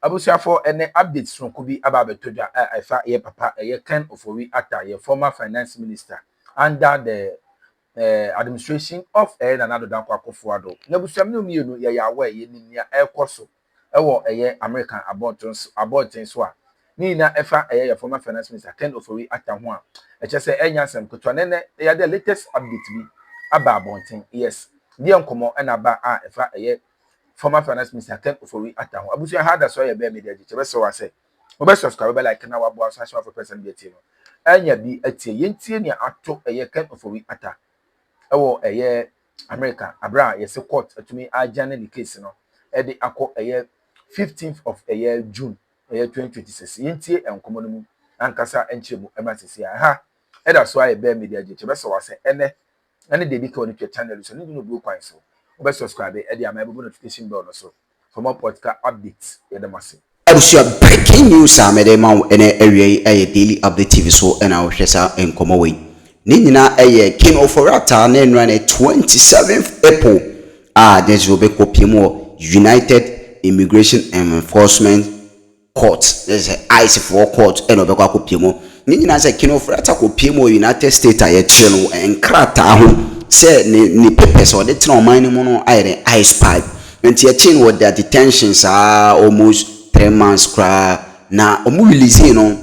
Abusuafo ene updates from Kubi aba betodwa efa ye papa ye Ken Ofori Atta ye former finance minister under the administration of Nana Dankwa Akufo-Addo. Nabusuam no mienu ye yawe ye ninia ekoso ewo American abortion so a ni na efa ye former finance minister Ken Ofori Atta ho a eche se enya sem kotwa nene ye the latest update bi aba abonten. Yes, die nkomo na ba a efa former finance minister Ken Ofori Atta ho abusu ha da so ye be media giche be so wa say we be subscribe be like na wa bo social for person be tie no anya bi atie yentie ne ato Ken Ofori Atta ewo America abra ye se court atumi agane the case no e de akọ 15th of June 2026 yentie enkomo no mu ankasa enchemu emasisi ha e da so ye be media giche be so wa say ene de bi ka oni channel so ni no bi kwan so be subscribe e dey am able notification bell so for more podcast updates e dey massive. Breaking news amede ma ene area daily update TV so na wo hwesa enkomo we ni nyina King Ofori Atta na enra 27th April this will be kopiem United Immigration and Enforcement Court. There's an ICE for court and obekwa kopiem ni nyina say King Ofori Atta kopiem United States aye kire no enkrata ho say ni papers or the tron mine no iron ice pipe and your chain with their detentions are almost 3 months cry now release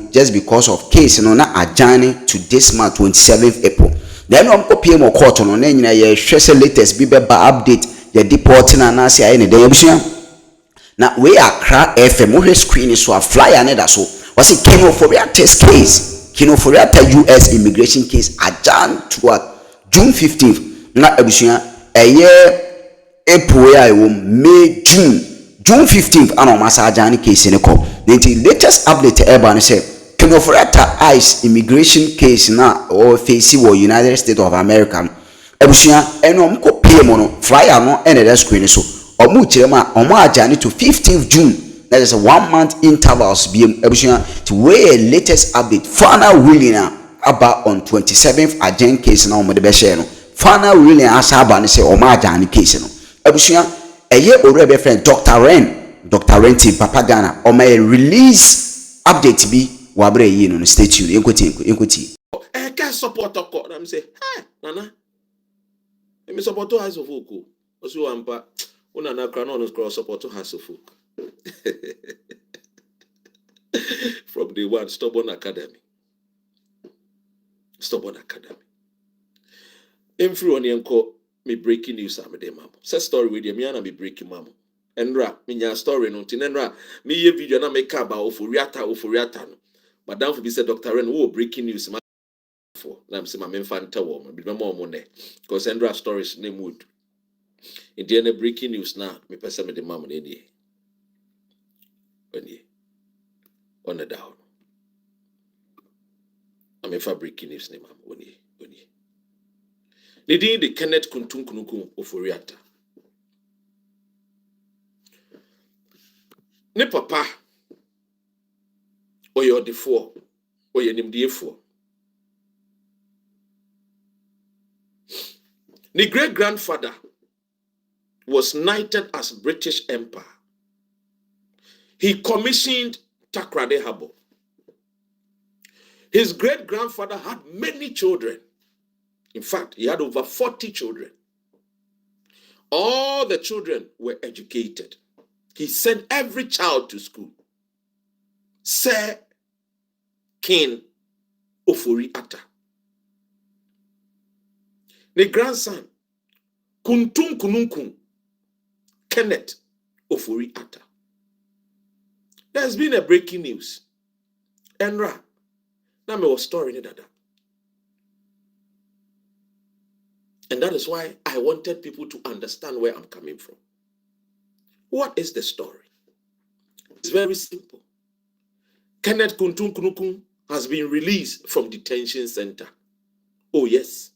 just because of case na adjourn to this month 27th April then PM court no na nyina ye hwese latest bi beba update ye deporting na say aye ne dan abusua na we Accra FM we screen so a flyer na da so was it King Ofori Atta's case King Ofori Atta US immigration case adjourn to what June 15th na abusua April ya May June 15th ana masa ajani case ne ko the latest update eba ne say King Ofori Atta ICE immigration case na o face wo United States of America abusua eno mko PM no flyer no ene the screen so omu kirema omu ajani to 15th June. That is a 1 month intervals be abusua to where latest update final ruling about on 27th agent case na omo de be share no final ruling asaba ne say omo ajani case no abusua ore be friend Dr. Ren ti Papa Ghana o may release update bi wabre yi no stay tuned enkoti can support ko na me say nana me support to House of Folk o so ampa una na kra no cross support to House of Folk from the one stubborn academy influ on yenko me breaking news amede mam say story with me na me breaking mam enra me nya story no tinenra me ye video na make about Ofori Atta no madam for be say Dr. Ren wo breaking news ma for na me say ma me fan tell wo be mo mo ne because enra stories name wood in the breaking news na me pesa me de mam na ni on the down I'm a breaking news name mam oni Nidin de Kenneth Kuntunkunuku Ofori Atta. Ne papa oyo defo oyo nimdiefo. Ne great grandfather was knighted as British Empire. He commissioned Takrade Harbor. His great grandfather had many children. In fact, he had over 40 children. All the children were educated. He sent every child to school. Sir King Ofori Atta. The grandson, Kuntunkununkun, Kenneth Ofori Atta. There's been a breaking news. Enra, na me was story that. And that is why I wanted people to understand where I'm coming from. What is the story? It's very simple. Kenneth Kuntunkunukun has been released from detention center. Oh yes,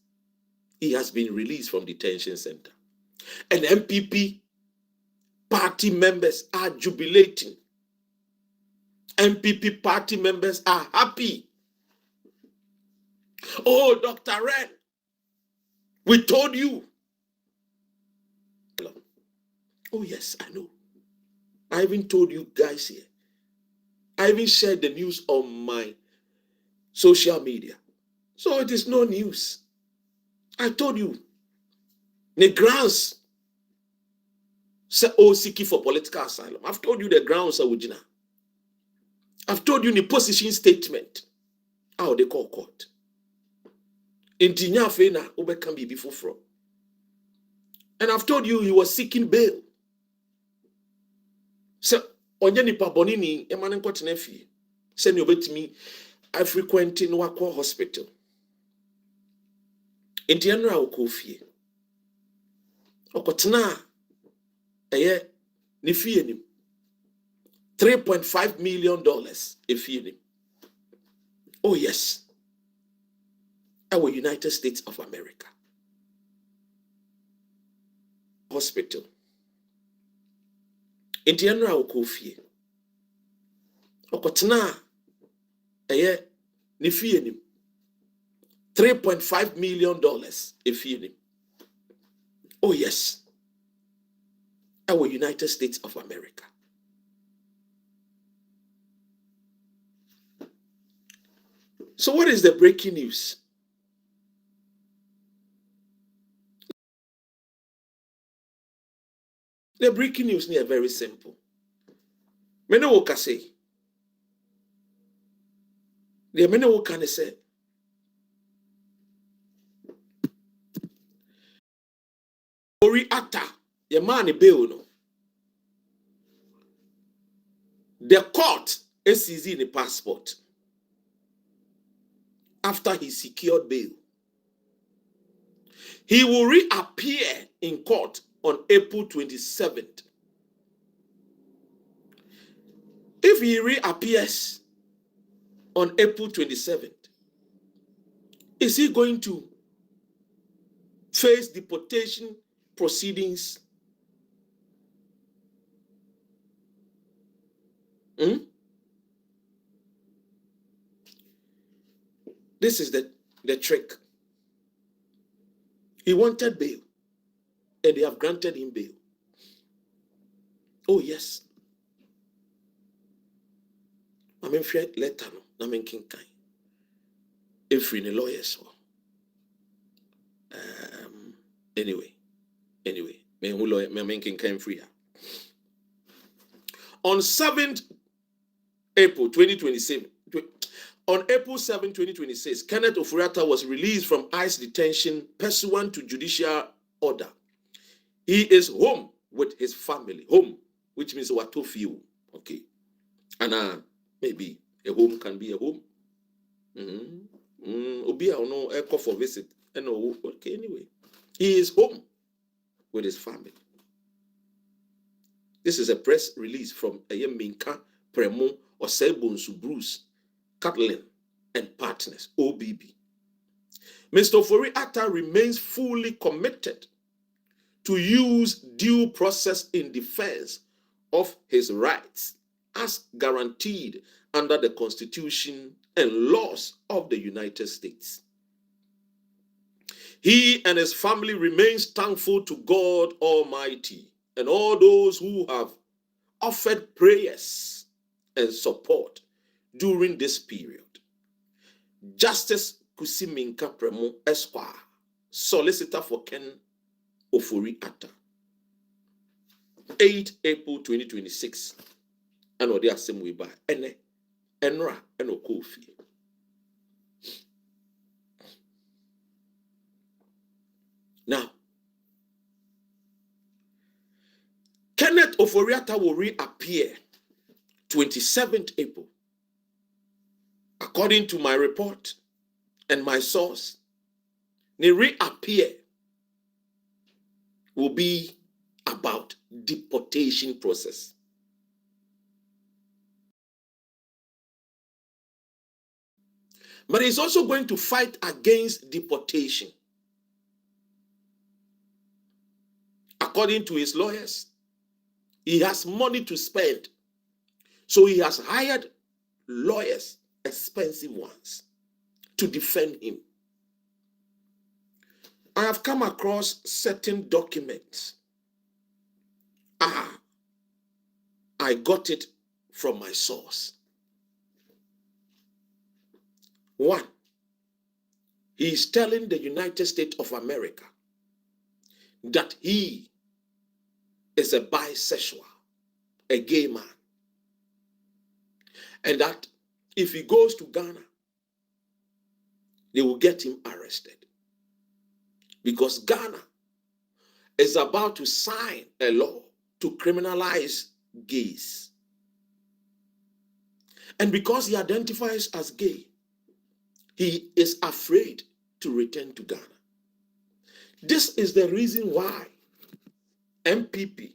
he has been released from detention center. And MPP party members are jubilating. MPP party members are happy. Oh, Dr. Ren, we told you. Oh yes, I know. I even told you guys here I even shared the news on my social media. So it is no news. I told you. The grounds say ссiG for political asylum. I've told you the grounds are original. I've told you the position statement. How they call court. Intinya fena ube can be before from. And I've told you he was seeking bail. So onye nipa boni ni emane nkotena fie. Say ni obetimi I frequent in Wako Hospital. Intiyanra okọ fie. Okotena eye ni fie nim. $3.5 million a fie nim. Oh yes. Our United States of America. Hospital. Intiyanra okọ fie. Okotena eye ni fie nim. $3.5 million a fie nim. Oh yes. Our United States of America. So what is the breaking news? The breaking news is very simple. Many will say. The many will can say. Ofori Atta, your man bail no. The court ссiG in the passport after he secured bail. He will reappear in court on April 27th. If he reappears on April 27th, is he going to face deportation proceedings? This is the trick. He wanted bail, and they have granted him bail. Oh, yes. I mean, letter no. I mean, king kind. If we need lawyers, anyway, me who lawyer, me king kind free. On 7th April 2027, on April 7, 2026, Kenneth Ofori was released from ICE detention pursuant to judicial order. He is home with his family. Home, which means what to feel. Okay. And maybe a home can be a home. Obi or no echo for visit. Okay, anyway. He is home with his family. This is a press release from Minka, Premo, Osebonsu Bruce, Catlin, and partners, OBB. Mr. Ofori Atta remains fully committed to use due process in defense of his rights as guaranteed under the Constitution and laws of the United States. He and his family remains thankful to God Almighty and all those who have offered prayers and support during this period. Justice Kusiminka Premo Esquire, solicitor for Ken Ofori Atta. 8 April 2026. And what they are saying we buy Enra and Okofi. Now, Kenneth Ofori Atta will reappear 27th April. According to my report and my source, the reappear will be about deportation process. But he's also going to fight against deportation. According to his lawyers, he has money to spend. So he has hired lawyers, expensive ones, to defend him. I have come across certain documents. I got it from my source. One, he is telling the United States of America that he is a bisexual, a gay man, and that if he goes to Ghana, they will get him arrested. Because Ghana is about to sign a law to criminalize gays. And because he identifies as gay, he is afraid to return to Ghana. This is the reason why MPP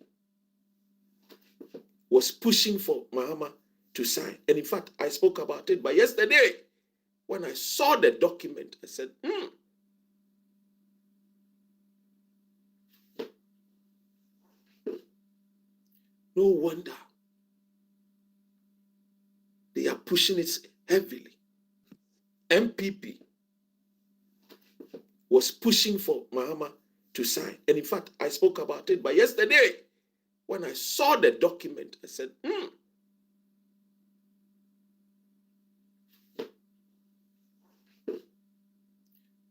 was pushing for Mahama to sign. And in fact, I spoke about it. But yesterday, when I saw the document, I said, no wonder they are pushing it heavily. MPP was pushing for Mahama to sign. And in fact, I spoke about it. But yesterday, when I saw the document, I said,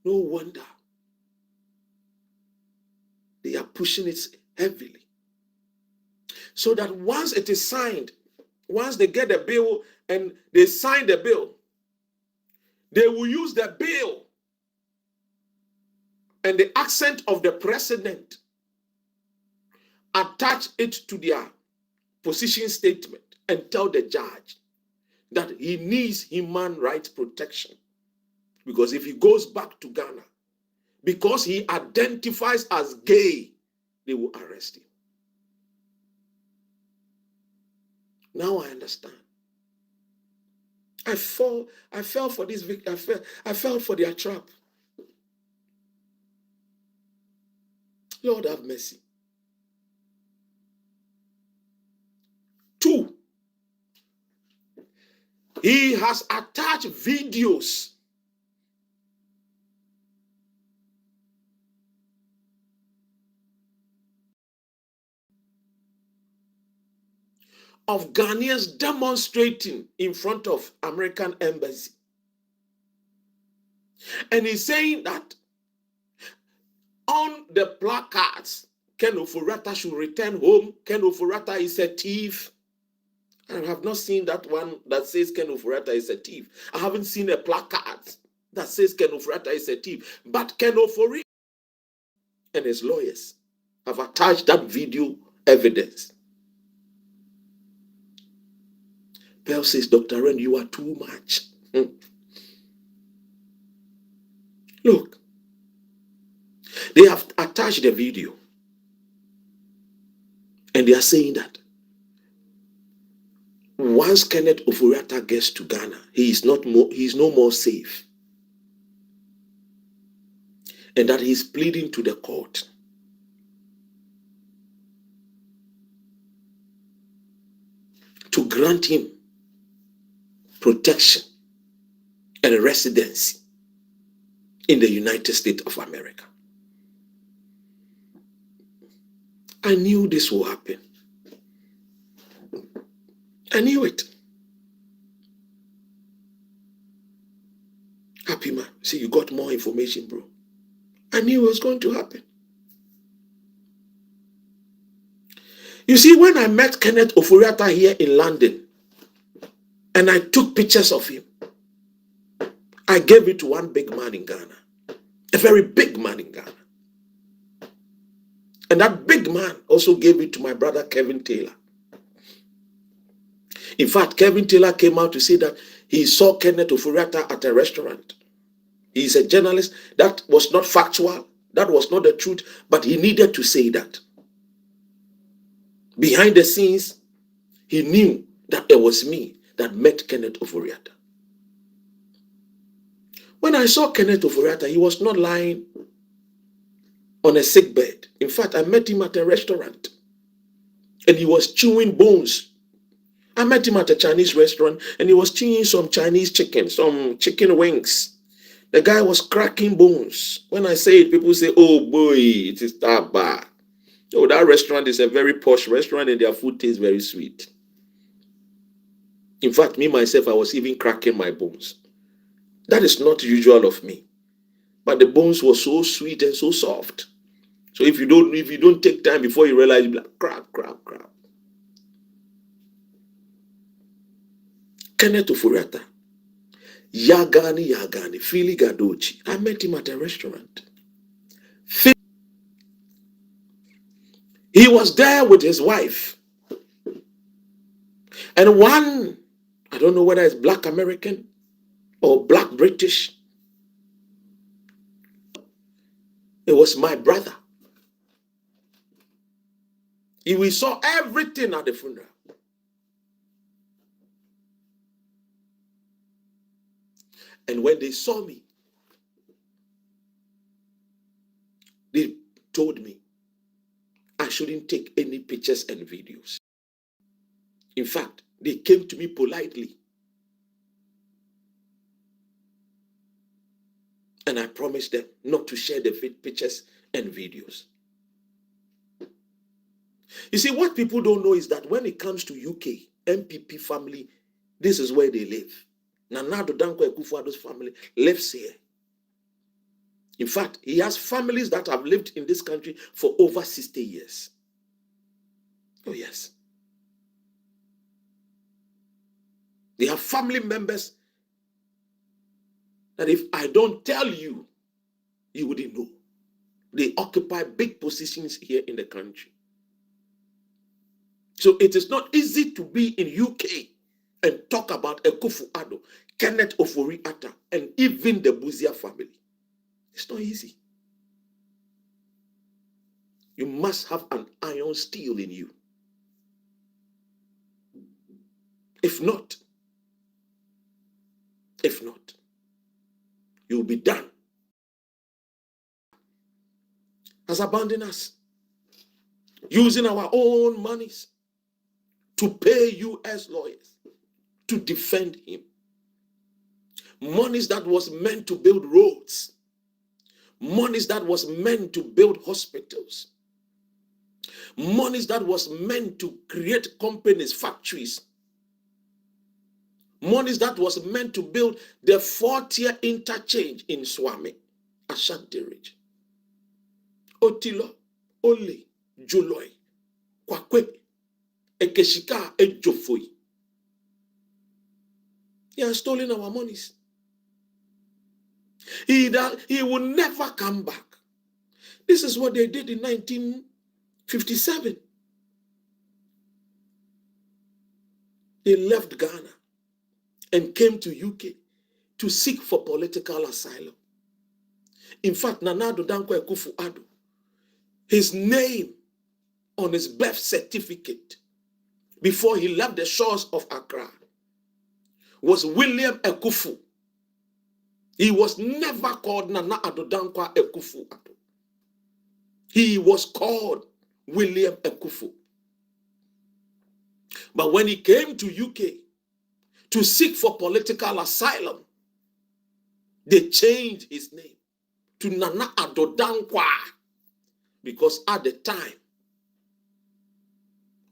no wonder they are pushing it heavily. So that once it is signed, once they get the bill and they sign the bill, they will use the bill and the accent of the president, attach it to their position statement and tell the judge that he needs human rights protection. Because if he goes back to Ghana, because he identifies as gay, they will arrest him. Now I understand. I fell for this victim. I fell for their trap. Lord have mercy. 2, he has attached videos of Ghanaians demonstrating in front of American embassy. And he's saying that on the placards, Ken Ofori should return home. Ken Ofori is a thief. I have not seen that one that says Ken Ofori is a thief. I haven't seen a placard that says Ken Ofori is a thief. But Ken Ofori and his lawyers have attached that video evidence. Pearl says, Dr. Ren, you are too much. Look, they have attached the video and they are saying that once Kenneth Ofori gets to Ghana, he is no more safe. And that he is pleading to the court to grant him protection and residency in the United States of America. I knew this would happen. I knew it. Happy man. See, you got more information, bro. I knew it was going to happen. You see, when I met Kenneth Ofori here in London, and I took pictures of him, I gave it to one big man in Ghana, a very big man in Ghana. And that big man also gave it to my brother Kevin Taylor. In fact, Kevin Taylor came out to say that he saw Kenneth Ofori at a restaurant. He's a journalist. That was not factual. That was not the truth. But he needed to say that. Behind the scenes, he knew that it was me that met Kenneth Ofori. When I saw Kenneth Ofori, he was not lying on a sick bed. In fact, I met him at a restaurant and he was chewing bones. I met him at a Chinese restaurant and he was chewing some Chinese chicken, some chicken wings. The guy was cracking bones. When I say it, people say, oh boy, it is that bad. Oh, that restaurant is a very posh restaurant and their food tastes very sweet. In fact, me myself, I was even cracking my bones. That is not usual of me. But the bones were so sweet and so soft. So if you don't take time before you realize, you'll be like, crap, crap, crap. Kenneth Ofori, Yagani, Philly Gadochi. I met him at a restaurant. He was there with his wife. And one, I don't know whether it's Black American or Black British. It was my brother. We saw everything at the funeral. And when they saw me, they told me I shouldn't take any pictures and videos. In fact, they came to me politely. And I promised them not to share the pictures and videos. You see, what people don't know is that when it comes to UK, MPP family, this is where they live. Nana Danko Akufo-Addo's family lives here. In fact, he has families that have lived in this country for over 60 years. Oh, yes. They have family members that if I don't tell you, you wouldn't know. They occupy big positions here in the country. So it is not easy to be in UK and talk about Akufo-Addo, Kenneth Ofori Atta, and even the Buzia family. It's not easy. You must have an iron steel in you. If not, you'll be done. Has abandoned us, using our own monies to pay US lawyers to defend him. Monies that was meant to build roads, monies that was meant to build hospitals, monies that was meant to create companies, factories, monies that was meant to build the 4-tier interchange in Swami, Ashanti Ridge. Otilo, Ole, Juloi, Kwakwe, Ekeshika, Ejofoi. He has stolen our monies. He will never come back. This is what they did in 1957. They left Ghana and came to UK to seek for political asylum. In fact, Nana Danko Akufo-Addo, his name on his birth certificate before he left the shores of Accra was William Ekufu. He was never called Nana Adodankwa Akufo-Addo. He was called William Ekufu. But when he came to UK to seek for political asylum, they changed his name to Nana Adodankwa, because at the time,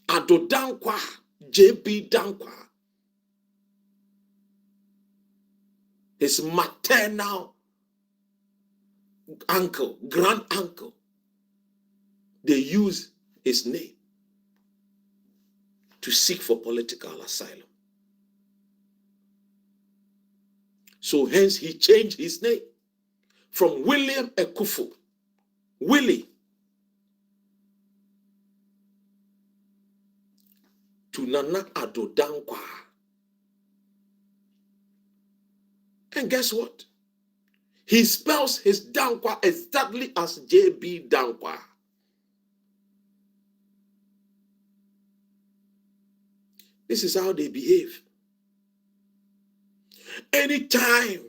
Adodankwa, J.B. Dankwa, his maternal uncle, grand uncle, they used his name to seek for political asylum. So hence he changed his name from William Ekufu, Willie, to Nana Adodankwa. And guess what? He spells his Dankwa exactly as J.B. Dankwa. This is how they behave. Anytime